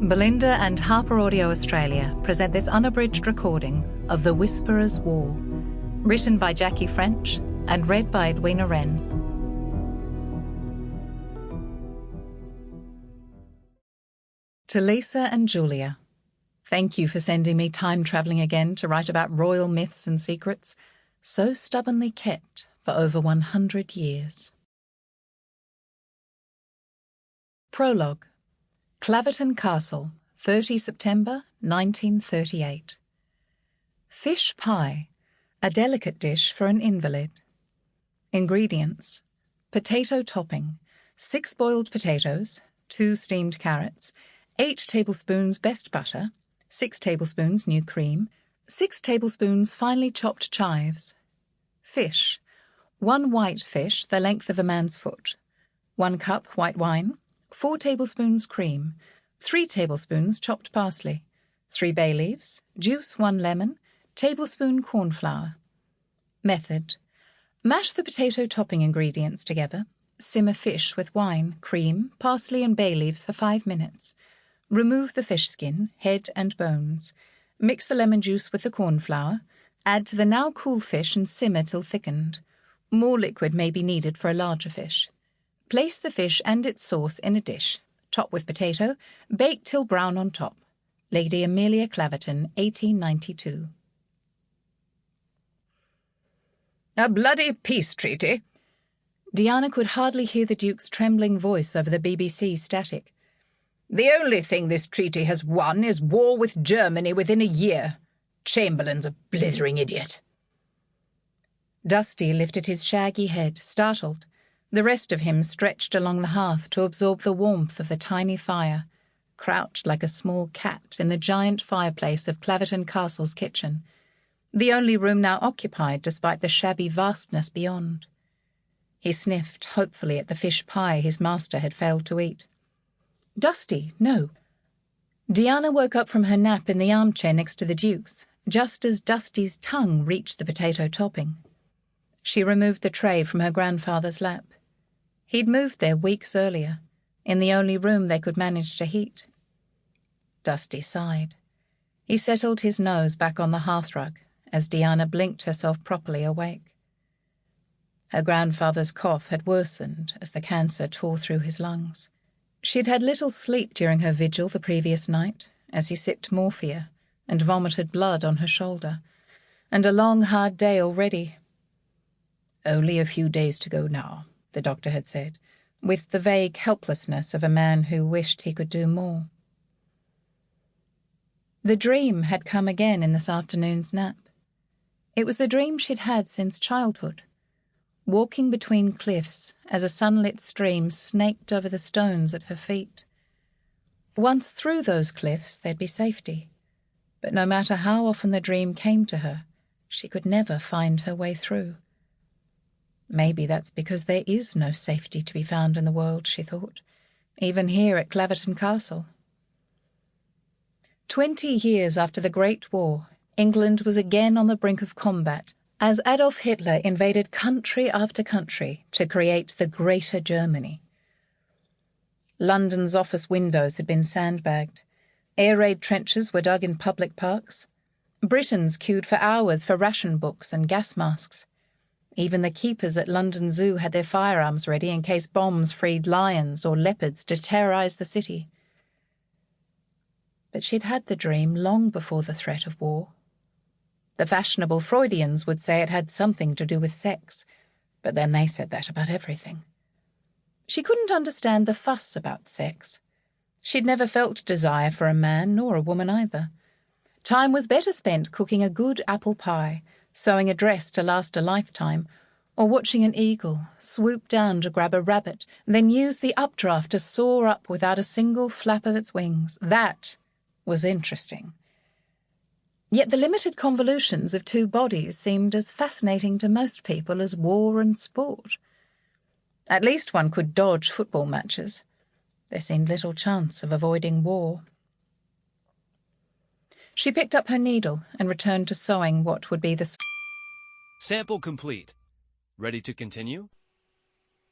Belinda and HarperAudio Australia present this unabridged recording of The Whisperer's War, written by Jackie French and read by Edwina Wren. To Lisa and Julia, thank you for sending me time-travelling again to write about royal myths and secrets, so stubbornly kept for over 100 years. Prologue. Claverton Castle, 30 September 1938. Fish pie, a delicate dish for an invalid. Ingredients: potato topping, 6 boiled potatoes, 2 steamed carrots, 8 tablespoons best butter, 6 tablespoons new cream, 6 tablespoons finely chopped chives. Fish: 1 white fish the length of a man's foot, 1 cup white wine, 4 tablespoons cream, 3 tablespoons chopped parsley, 3 bay leaves, juice 1 lemon, tablespoon corn flour. Method: mash the potato topping ingredients together, simmer fish with wine, cream, parsley and bay leaves for 5 minutes. Remove the fish skin, head and bones. Mix the lemon juice with the corn flour. Add to the now cool fish and simmer till thickened. More liquid may be needed for a larger fish. Place the fish and its sauce in a dish. Top with potato. Bake till brown on top. Lady Amelia Claverton, 1892. A bloody peace treaty? Deanna could hardly hear the Duke's trembling voice over the BBC static. The only thing this treaty has won is war with Germany within a year. Chamberlain's a blithering idiot. Dusty lifted his shaggy head, startled. The rest of him stretched along the hearth to absorb the warmth of the tiny fire, crouched like a small cat in the giant fireplace of Claverton Castle's kitchen, the only room now occupied despite the shabby vastness beyond. He sniffed hopefully at the fish pie his master had failed to eat. Dusty, no. Deanna woke up from her nap in the armchair next to the Duke's, just as Dusty's tongue reached the potato topping. She removed the tray from her grandfather's lap. He'd moved there weeks earlier, in the only room they could manage to heat. Dusty sighed. He settled his nose back on the hearthrug as Deanna blinked herself properly awake. Her grandfather's cough had worsened as the cancer tore through his lungs. She'd had little sleep during her vigil the previous night, as he sipped morphia and vomited blood on her shoulder, and a long, hard day already. Only a few days to go now, the doctor had said, with the vague helplessness of a man who wished he could do more. The dream had come again in this afternoon's nap. It was the dream she'd had since childhood, walking between cliffs as a sunlit stream snaked over the stones at her feet. Once through those cliffs there'd be safety, but no matter how often the dream came to her, she could never find her way through. Maybe that's because there is no safety to be found in the world, she thought, even here at Claverton Castle. 20 years after the Great War, England was again on the brink of combat as Adolf Hitler invaded country after country to create the Greater Germany. London's office windows had been sandbagged. Air raid trenches were dug in public parks. Britons queued for hours for ration books and gas masks. Even the keepers at London Zoo had their firearms ready in case bombs freed lions or leopards to terrorise the city. But she'd had the dream long before the threat of war. The fashionable Freudians would say it had something to do with sex, but then they said that about everything. She couldn't understand the fuss about sex. She'd never felt desire for a man nor a woman either. Time was better spent cooking a good apple pie, sewing a dress to last a lifetime, or watching an eagle swoop down to grab a rabbit, then use the updraft to soar up without a single flap of its wings. That was interesting. Yet the limited convolutions of 2 bodies seemed as fascinating to most people as war and sport. At least one could dodge football matches. There seemed little chance of avoiding war. She picked up her needle and returned to sewing what would be the... Sample complete. Ready to continue?